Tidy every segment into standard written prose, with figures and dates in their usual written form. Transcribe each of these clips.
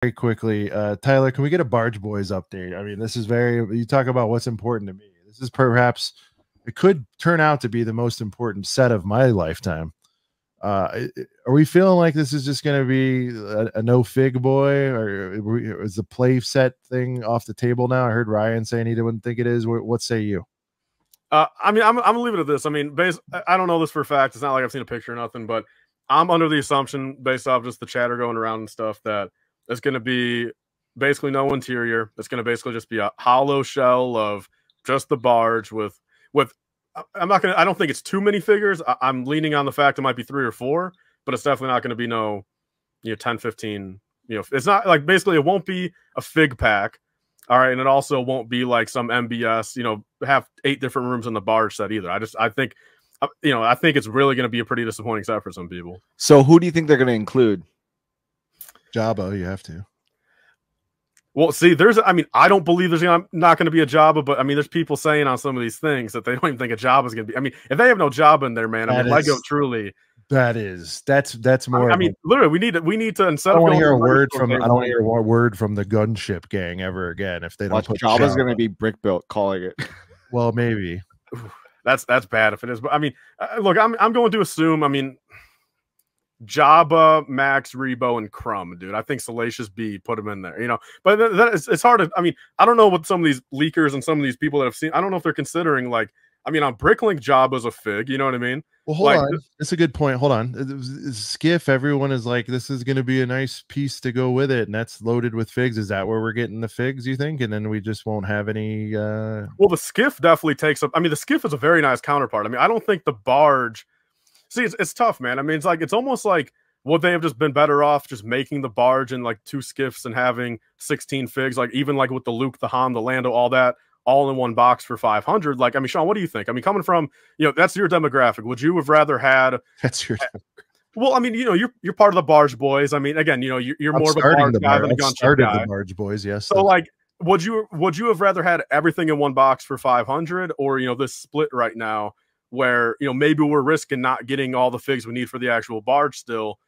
very quickly, Tyler, can we get a Barge Boys update? I mean, this is you talk about what's important to me. This is perhaps, it could turn out to be the most important set of my lifetime. Are we feeling like this is just going to be a no fig boy, or is the play set thing off the table now? I heard Ryan saying he didn't think it is. What say you? I mean, I'm gonna leave it at this. I mean, I don't know this for a fact. It's not like I've seen a picture or nothing, but I'm under the assumption, based off just the chatter going around and stuff, that it's going to be basically no interior. It's going to basically just be a hollow shell of just the barge with. I don't think it's too many figures. I'm leaning on the fact it might be 3 or 4, but it's definitely not going to be no, 10, 15. It's not like, basically it won't be a fig pack. All right, and it also won't be like some MBS, have 8 different rooms in the barge set either. I think it's really going to be a pretty disappointing set for some people. So who do you think they're going to include? Jabba, you have to. Well, see, I don't believe there's not going to be a Jabba, but I mean, there's people saying on some of these things that they don't even think a Jabba is going to be. I mean, if they have no Jabba in there, man, I mean, Lego truly. That's more. I mean, literally, we need to, instead of. I don't want to hear a word from. I don't want to hear a word from the gunship gang ever again if they don't. Put Jabba's going to be brick built, calling it. Well, maybe. That's bad if it is, but I mean, look, I'm going to assume. I mean, Jabba, Max, Rebo, and Crumb, dude. I think Salacious B put him in there, But it's hard to. I mean, I don't know what some of these leakers and some of these people that have seen. I don't know if they're considering, like. I mean, on Bricklink, Jabba's a fig. You know what I mean? Well, hold on. That's a good point. Hold on. Skiff, everyone is like, this is going to be a nice piece to go with it, and that's loaded with figs. Is that where we're getting the figs, you think? And then we just won't have any... Well, the Skiff definitely takes up... I mean, the Skiff is a very nice counterpart. I mean, I don't think the Barge... See, it's tough, man. I mean, it's almost like, would they have just been better off just making the Barge in, like, 2 Skiffs and having 16 figs? Like, even, like, with the Luke, the Han, the Lando, all that... all in one box for 500. Like, I mean, Sean, what do you think? I mean, coming from, that's your demographic. Would you have rather had? That's your. Well, I mean, you're part of the Barge Boys. I mean, again, you're more of a Barge guy than a gunship guy. The Barge Boys, yes. So, like, would you have rather had everything in one box for 500, or this split right now, where maybe we're risking not getting all the figs we need for the actual Barge still,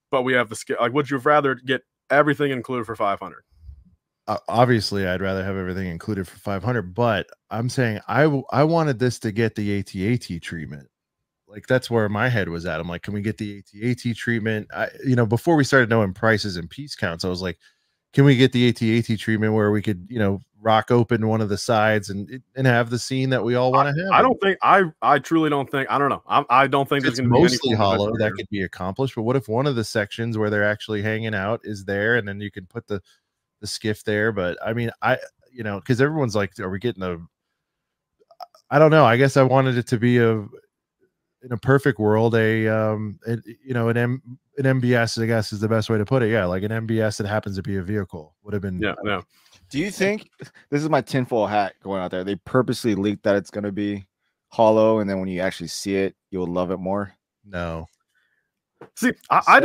but we have the skill. Like, would you have rather get everything included for 500? Obviously, I'd rather have everything included for 500, but I'm saying I wanted this to get the AT-AT treatment. Like, that's where my head was at. I'm like, can we get the AT-AT treatment? Before we started knowing prices and piece counts, I was like, can we get the AT-AT treatment where we could, rock open one of the sides and have the scene that we all want to have? I don't think, I truly don't think, I don't know. I don't think there's going to be mostly hollow that could be accomplished. But what if one of the sections where they're actually hanging out is there, and then you can put the Skiff there? But I mean, because everyone's like, are we getting I don't know. I guess I wanted it to be in a perfect world, an MBS, I guess, is the best way to put it. Yeah, like an MBS that happens to be a vehicle would have been. Yeah. Do you think, this is my tinfoil hat going out there, they purposely leaked that it's going to be hollow, and then when you actually see it, you'll love it more? No. See, I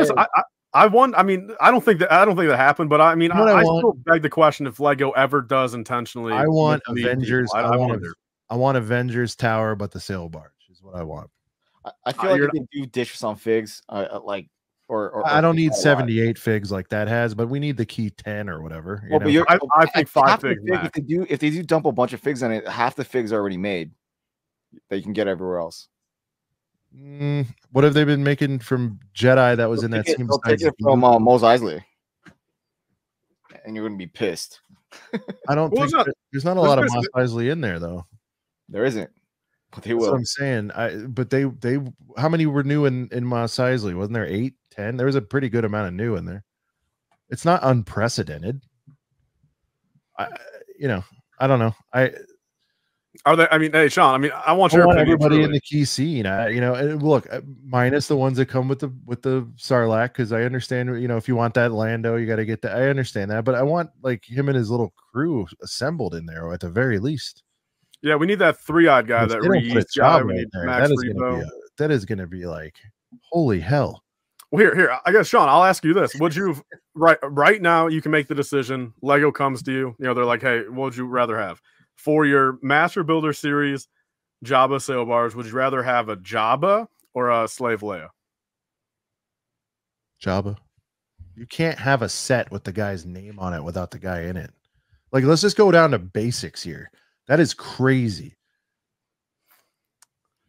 mean, I don't think that happened, but I mean, I still beg the question if Lego ever does intentionally. I want Avengers. I want Avengers Tower, but the sail barge is what I want. I feel like you can do dishes on figs, or I don't need 78 figs like that has, but we need the key 10 or whatever. Well, but I think 5 figs. If they do dump a bunch of figs on it, half the figs are already made that you can get everywhere else. What have they been making from Jedi that was in that same? They'll take it from Mos Eisley, and you're gonna be pissed. I don't think there's not a lot of Mos Eisley in there, though. There isn't, but they will. That's what I'm saying. But they how many were new in Mos Eisley? Wasn't there 8, 10? There was a pretty good amount of new in there. It's not unprecedented. I don't know. Are they? I mean, hey, Sean. I mean, I want everybody in the key scene. Look, minus the ones that come with the Sarlacc, because I understand. If you want that Lando, you got to get that. I understand that, but I want like him and his little crew assembled in there at the very least. Yeah, we need that 3-eyed guy that reads. That is going to be like, holy hell. Well, here. I guess, Sean, I'll ask you this: would you right now? You can make the decision. Lego comes to you. They're like, hey, what would you rather have? For your Master Builder series, Jabba sail barge, would you rather have a Jabba or a Slave Leia? Jabba. You can't have a set with the guy's name on it without the guy in it. Like, let's just go down to basics here. That is crazy.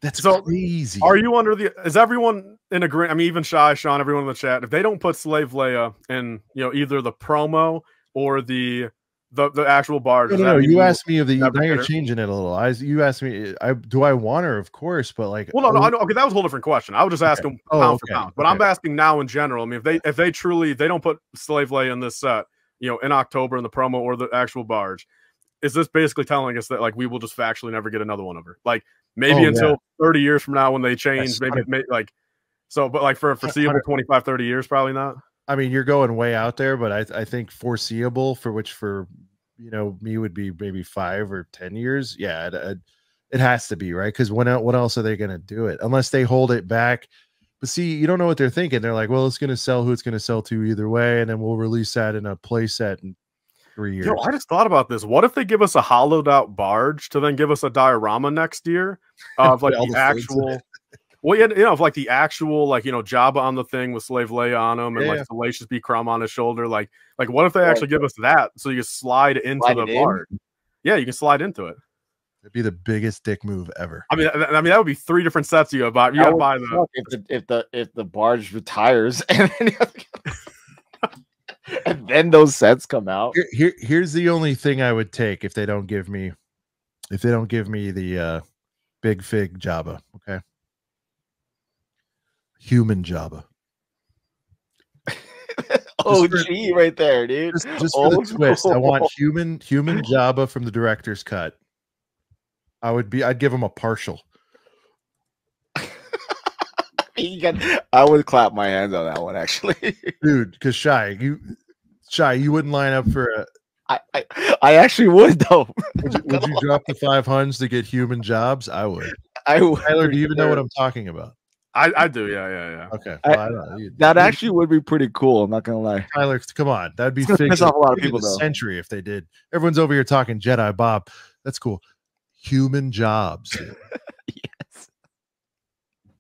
That's So, crazy. Are you under the? Is everyone in agreement? I mean, even Shy, Sean, everyone in the chat. If they don't put Slave Leia in, either the promo or the actual Barge. No. You asked me if the now you're changing it a little. You asked me, do I want her? Of course, but like, well, no, okay, that was a whole different question. I was just asking pound for pound, but I'm asking now in general. I mean, if they truly they don't put Slave Leia in this set, in October in the promo or the actual Barge, is this basically telling us that like we will just factually never get another one of her? Like maybe until 30 years from now when they change, maybe like so, but like for a foreseeable 25, 30 years, probably not. I mean, you're going way out there, but I think foreseeable for me would be maybe 5 or 10 years. Yeah, it has to be, right? Because what else are they going to do it unless they hold it back? But see, you don't know what they're thinking. They're like, well, it's going to sell who it's going to sell to either way, and then we'll release that in a play set in 3 years. I just thought about this. What if they give us a hollowed out Barge to then give us a diorama next year of like the actual? Well, of like the actual, like, Jabba on the thing with Slave Leia on him and like Salacious B. Crumb on his shoulder. Like what if they actually give us that so you can slide into the Barge? Yeah, you can slide into it. It'd be the biggest dick move ever. I mean, that would be 3 different sets you gotta buy. You gotta buy if the Barge retires and then, and then those sets come out. Here's the only thing I would take if they don't give me the big fig Jabba. Okay. Human Jabba. OG right there, dude. Just for the twist. I want human Jabba from the director's cut. I'd give him a partial. I would clap my hands on that one, actually. Dude, because Shy, you wouldn't line up for a I actually would though. Would you drop the 500s to get human jobs? I would. Tyler, do you even know what I'm talking about? I do, yeah. Okay, that actually would be pretty cool. I'm not gonna lie, Tyler. Come on, that'd be piss off a lot of people. Though. Century if they did. Everyone's over here talking Jedi Bob. That's cool. Human jobs. Yes.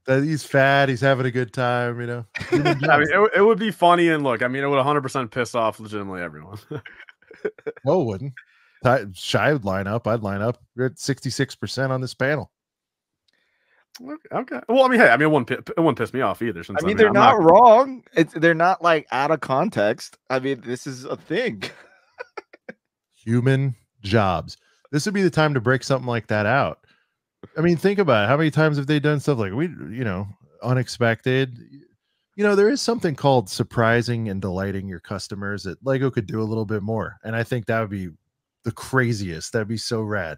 That he's fat. He's having a good time. I mean, it would be funny and look. I mean, it would 100% piss off legitimately everyone. No, it wouldn't. Shy would line up. I'd line up. We're at 66% on this panel. Okay. Well, I mean, hey, it wouldn't piss me off either. Since they're not wrong. They're not like out of context. I mean, this is a thing. Human jobs. This would be the time to break something like that out. I mean, think about it. How many times have they done stuff like unexpected? There is something called surprising and delighting your customers that Lego could do a little bit more. And I think that would be the craziest. That'd be so rad.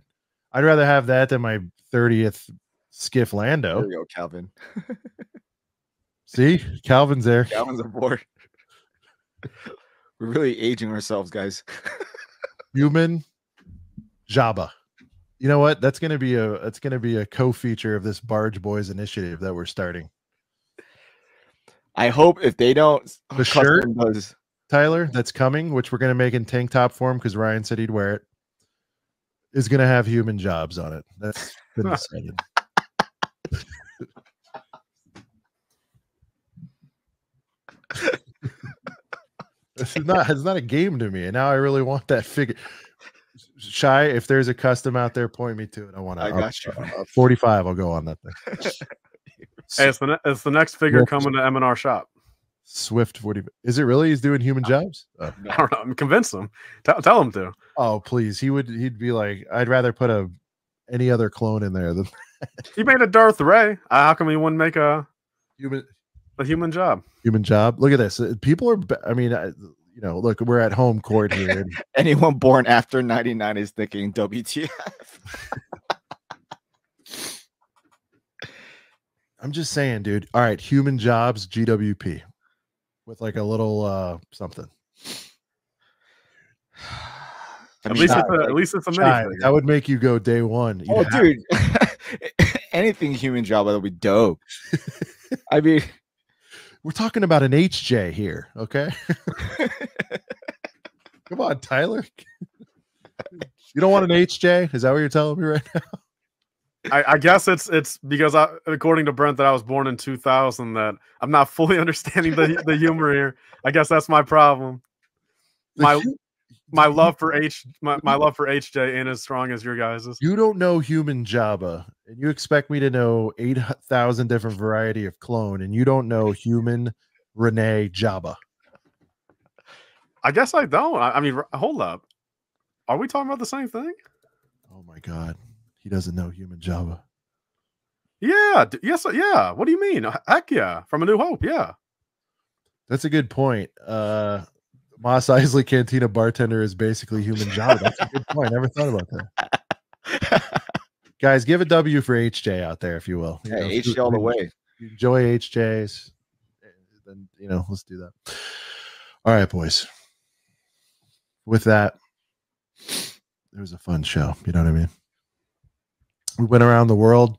I'd rather have that than my 30th Skiff Lando. There you go, Calvin. See, Calvin's there. Calvin's aboard. We're really aging ourselves, guys. Human Jabba. You know what? That's gonna be a co-feature of this Barge Boys initiative that we're starting. I hope if they don't, the shirt, Tyler, that's coming, which we're gonna make in tank top form because Ryan said he'd wear it, is gonna have human jobs on it. That's been decided. It's not a game to me, and now I really want that figure. Shy, if there's a custom out there, point me to it. I got you. 45. I'll go on that thing. Hey, it's the next figure coming to M&R shop. Swift 40. Is it really? He's doing human jobs? I don't know. I'm convinced him. Tell him to. Oh, please. He'd be like, I'd rather put any other clone in there than he made a Darth Ray. How come he wouldn't make a human job? Human job. Look at this. People are. I mean, look, we're at home court here. Anyone born after 99 is thinking WTF. I'm just saying, dude. All right, human jobs, GWP, with like a little something. At least it's a mini. That would make you go day one. Dude. Anything human job that would be dope. I mean, we're talking about an HJ here, okay? Come on, Tyler. You don't want an HJ? Is that what you're telling me right now? I guess it's because according to Brent, that I was born in 2000, that I'm not fully understanding the humor here. I guess that's my problem. My love for HJ ain't as strong as your guys's. You don't know human Jabba, and you expect me to know 8,000 different variety of clone, and you don't know human Renee Jabba. I guess I don't. I mean, hold up. Are we talking about the same thing? Oh my God, he doesn't know human Jabba. Yeah. Yes. Yeah. What do you mean? Heck yeah. From A New Hope. Yeah. That's a good point. Mos Eisley Cantina bartender is basically human Jabba. That's a good point. I never thought about that. Guys, give a W for HJ out there, if you will. You know, HJ all the way. Enjoy HJs. Then, you know, let's do that. All right, boys. With that, it was a fun show. You know what I mean? We went around the world.